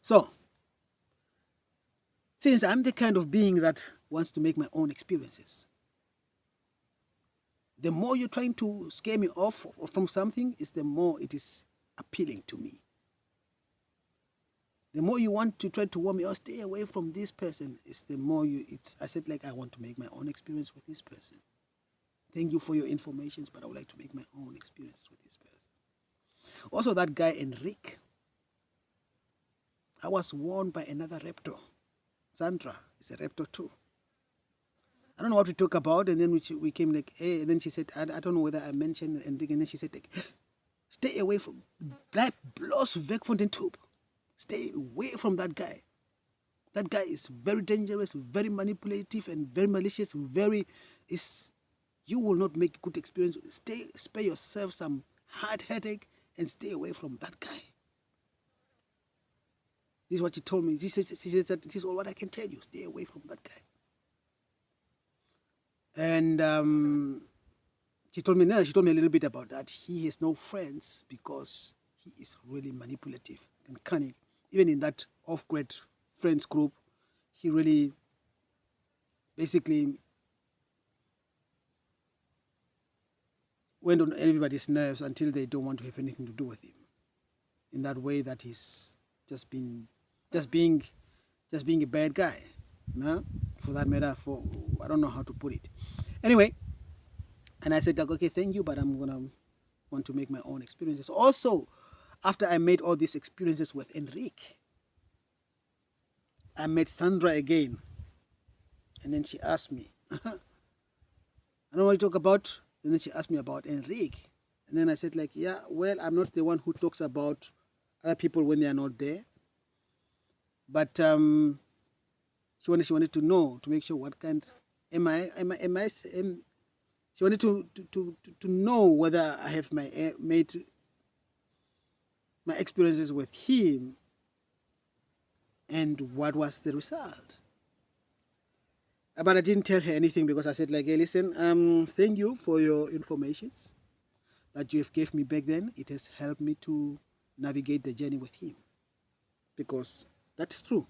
So, since I'm the kind of being that wants to make my own experiences, the more you're trying to scare me off from something, is the more it is appealing to me. The more you want to try to warn me, oh, stay away from this person, is the more I said, like, I want to make my own experience with this person. Thank you for your information, but I would like to make my own experience with this person. Also, that guy, Enrique, I was warned by another raptor. Sandra is a raptor too. I don't know what we talk about, and then we came like, hey, and then she said, I don't know whether I mentioned Enrique, and then she said, like, stay away from, bleib bloß weg von den Typ. Stay away from that guy. That guy is very dangerous, very manipulative, and very malicious. You will not make good experience. Spare yourself some hard headache and stay away from that guy. This is what she told me. She said that this is all what I can tell you. Stay away from that guy. And she told me a little bit about that. He has no friends because he is really manipulative and cunning. Even in that off-grid friends group, he really basically went on everybody's nerves until they don't want to have anything to do with him. In that way, that he's just being a bad guy. No? For that matter, I don't know how to put it. Anyway, and I said, like, okay, thank you, but I'm gonna want to make my own experiences. Also, after I made all these experiences with Enrique, I met Sandra again, and then she asked me, I don't know what you talk about. And then she asked me about Enrique, and then I said, like, yeah, well, I'm not the one who talks about other people when they are not there, but she wanted to know, to make sure what kind she wanted to know whether I have made my experiences with him and what was the result. But I didn't tell her anything because I said, like, hey, listen, thank you for your information that you have gave me back then. It has helped me to navigate the journey with him, because that's true.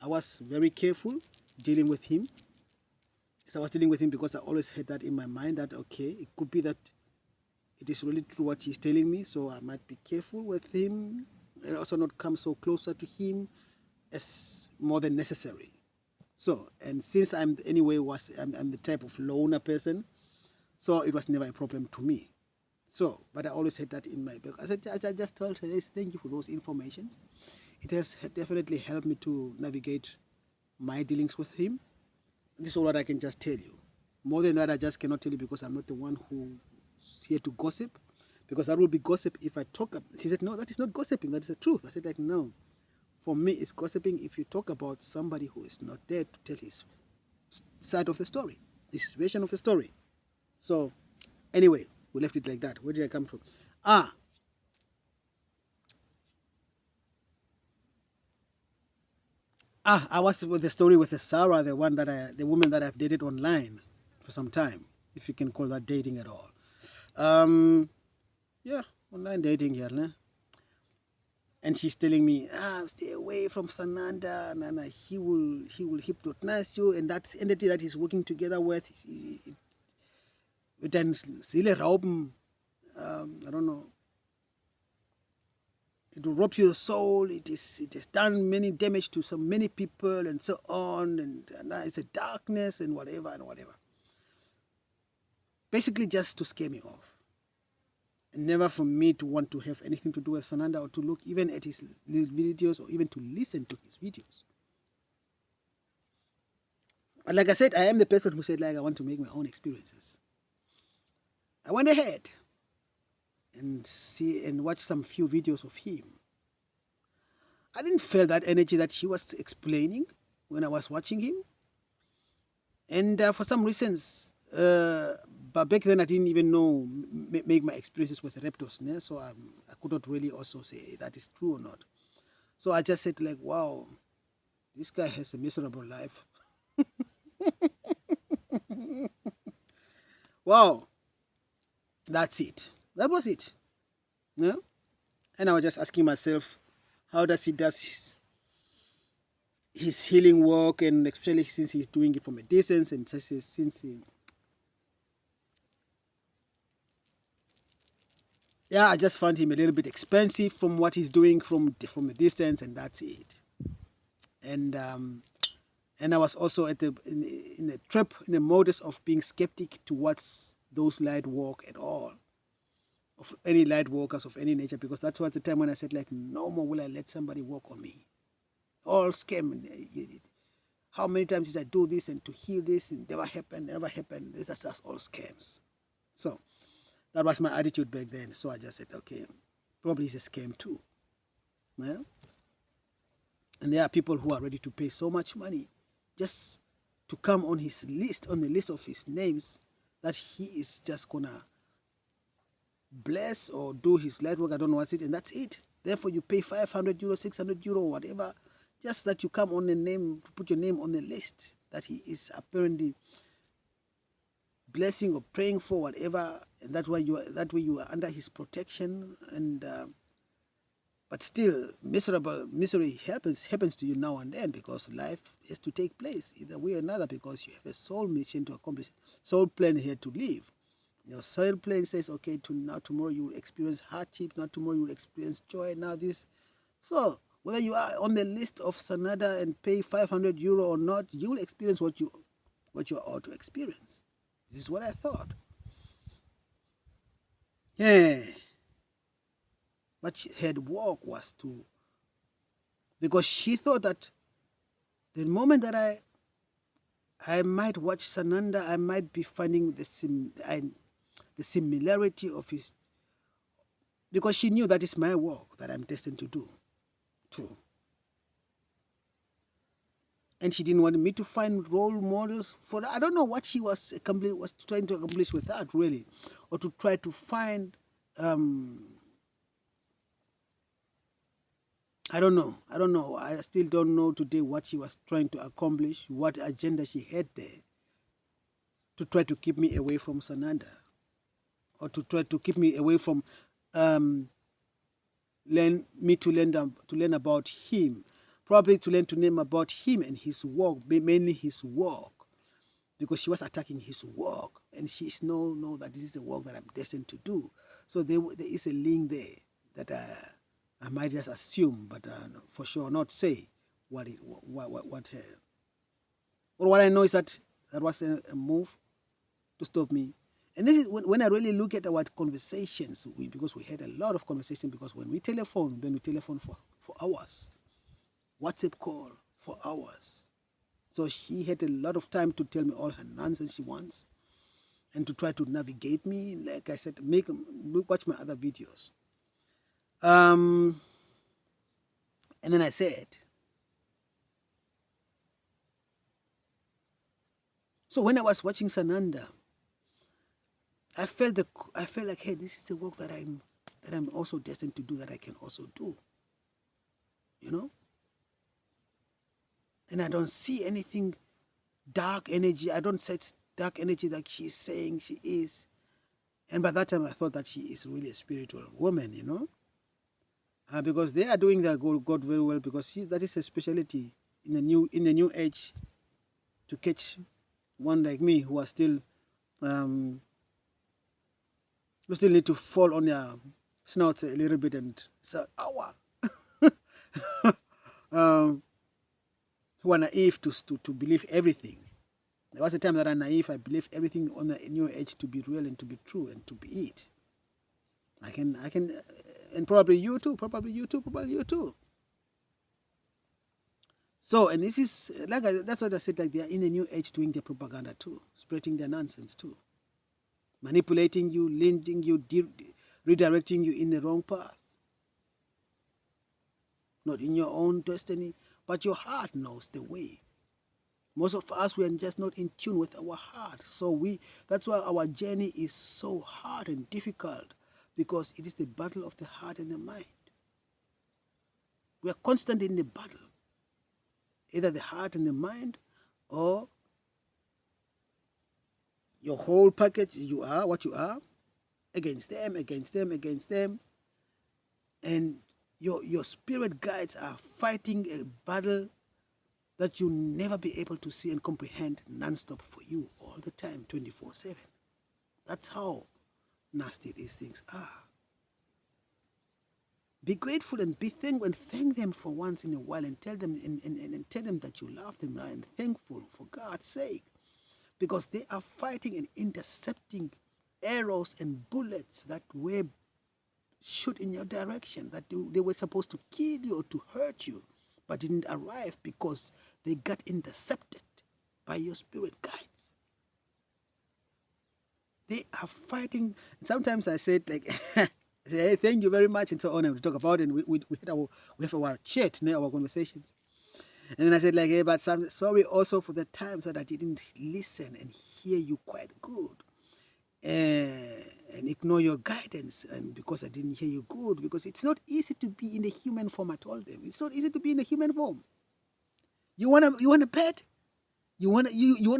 I was very careful dealing with him. So I was dealing with him because I always had that in my mind that, okay, it could be that it is really true what he's telling me, so I might be careful with him and also not come so closer to him as more than necessary. So, and since I'm the type of loner person, so it was never a problem to me. So, but I always had that in my back. I just told her, yes, thank you for those informations. It has definitely helped me to navigate my dealings with him. This is all what I can just tell you. More than that, I just cannot tell you because I'm not the one who's here to gossip. Because that would be gossip if I talk. She said, no, that is not gossiping. That is the truth. I said, like, no. For me, it's gossiping if you talk about somebody who is not there to tell his side of the story, his version of the story. So, anyway, we left it like that. Where did I come from? I was with the story with the Sarah, the woman that I've dated online for some time, if you can call that dating at all. Yeah, online dating here, né? And she's telling me, stay away from Sananda, Nana. He will hypnotize you, and that entity that he's working together with, then Rauben, I don't know. It will rob your soul. It has done many damage to so many people and so on, and it's a darkness and whatever and whatever. Basically, just to scare me off. And never for me to want to have anything to do with Sananda or to look even at his videos or even to listen to his videos. But like I said, I am the person who said, like, I want to make my own experiences. I went ahead and watch some few videos of him. I didn't feel that energy that she was explaining when I was watching him. And for some reasons, but back then I didn't even know, make my experiences with raptors, né? So I could not really also say that is true or not. So I just said, like, wow, this guy has a miserable life. Wow, that's it. That was it. Yeah? And I was just asking myself, how does he his healing work, and especially since he's doing it from a distance, and since he, yeah, I just found him a little bit expensive from what he's doing from a distance, and that's it. And I was also at the in a trip in a modus of being skeptic towards those light work at all, of any light workers of any nature, because that was the time when I said like, no more will I let somebody work on me. All scam. How many times did I do this and to heal this and never happened, never happened. That's just all scams. So that was my attitude back then. So I just said, okay, probably it's a scam too. Well, and there are people who are ready to pay so much money just to come on his list, on the list of his names, that he is just gonna bless or do his light work. I don't know what's it, and that's it. Therefore, you pay 500 euro, 600 euro, whatever, just that you come on the name, put your name on the list that he is apparently blessing or praying for, whatever, and that way you are under his protection. And but still, misery happens to you now and then, because life has to take place either way or another, because you have a soul mission to accomplish, soul plan here to live. Your soul plan says, okay, tomorrow you will experience hardship, now tomorrow you will experience joy, now this. So whether you are on the list of Sananda and pay 500 euro or not, you will experience what you are ought to experience. This is what I thought. Yeah. But her work was to, because she thought that the moment that I might watch Sananda, I might be finding the similarity of his, because she knew that is my work that I'm destined to do too. And she didn't want me to find role models for that. I don't know what she was trying to accomplish with that, really, or to try to find. I don't know. I still don't know today what she was trying to accomplish, what agenda she had there, to try to keep me away from Sananda, or to try to keep me away from learn about him, probably to learn to name about him and his work, mainly his work, because she was attacking his work, and she is no that this is the work that I'm destined to do. So there is a link there that I might just assume, but for sure not say what what I know is that was a move to stop me. And this is when I really look at our conversations, because we had a lot of conversation, because when we telephone, then we telephone for hours. WhatsApp call for hours. So she had a lot of time to tell me all her nonsense she wants, and to try to navigate me. Like I said, watch my other videos. And then I said, so when I was watching Sananda, I felt like, hey, this is the work that I'm also destined to do, that I can also do. You know? And I don't see anything dark energy. I don't sense dark energy like she's saying she is. And by that time, I thought that she is really a spiritual woman, you know? Because they are doing their God very well, because that is a specialty in the new age, to catch one like me who are still who still need to fall on their snouts a little bit and say, "Awa," who are naive to believe everything. There was a time that I'm naive. I believed everything on the new age to be real and to be true and to be it. I can, and probably you too. So, and this is that's what I said. Like, they are in a new age doing their propaganda too, spreading their nonsense too, manipulating you, leading you, redirecting you in the wrong path, not in your own destiny, but your heart knows the way. Most of us, we are just not in tune with our heart. So that's why our journey is so hard and difficult, because it is the battle of the heart and the mind. We are constantly in the battle, either the heart and the mind, or your whole package. You are what you are, against them, and your spirit guides are fighting a battle that you'll never be able to see and comprehend non-stop for you all the time, 24/7. That's how nasty these things are. Be grateful and be thankful and thank them for once in a while and tell them and tell them that you love them and thankful for God's sake. Because they are fighting and intercepting arrows and bullets that were shot in your direction, that they were supposed to kill you or to hurt you, but didn't arrive because they got intercepted by your spirit guides. They are fighting. Sometimes I said, like, I say, hey, thank you very much, and so on, and we talk about it, and we have our chat, our conversations. And then I said, like, hey, but sorry also for the times that I didn't listen and hear you quite good. And ignore your guidance, and because I didn't hear you good, because it's not easy to be in the human form. I told them it's not easy to be in the human form. You wanna bet? You wanna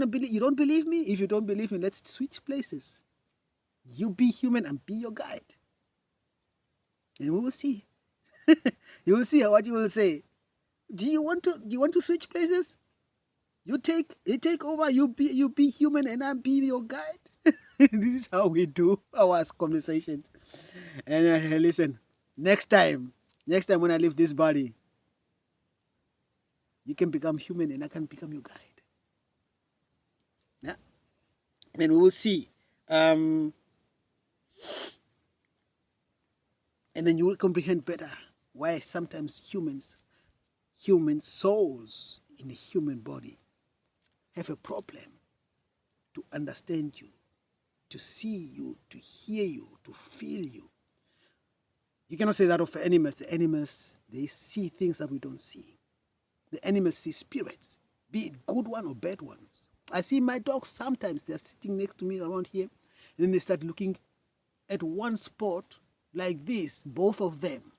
believe? You don't believe me? If you don't believe me, let's switch places. You be human and be your guide, and we will see. You will see what you will say. Do you want to switch places? You take over. You be human, and I be your guide. This is how we do our conversations. And listen, next time when I leave this body, you can become human, and I can become your guide. Yeah, and we will see. And then you will comprehend better why sometimes human souls in the human body have a problem to understand you, to see you, to hear you, to feel you. You cannot say that of animals. The animals, they see things that we don't see. The animals see spirits, be it good one or bad ones. I see my dogs sometimes, they're sitting next to me around here, and then they start looking at one spot like this, both of them.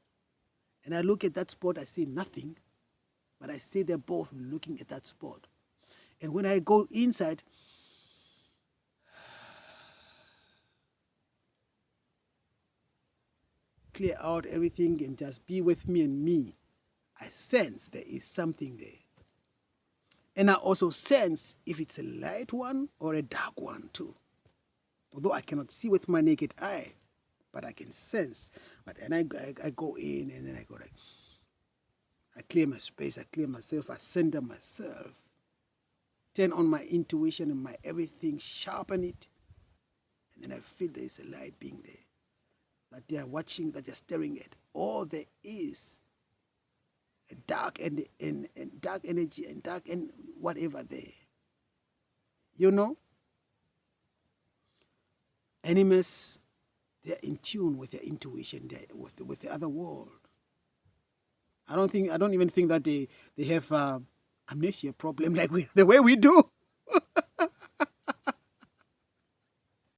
And I look at that spot, I see nothing, but I see they're both looking at that spot. And when I go inside, clear out everything and just be with me and me, I sense there is something there. And I also sense if it's a light one or a dark one too. Although I cannot see with my naked eye, but I can sense. But then I go in, and then I go like, I clear my space, I clear myself, I center myself, turn on my intuition and my everything, sharpen it, and then I feel there is a light being there, that they are watching, that they're staring at. Or there is a dark and dark energy and dark and whatever there. You know? Animals, they're in tune with their intuition, with the other world. I don't even think that they have amnesia problem like the way we do.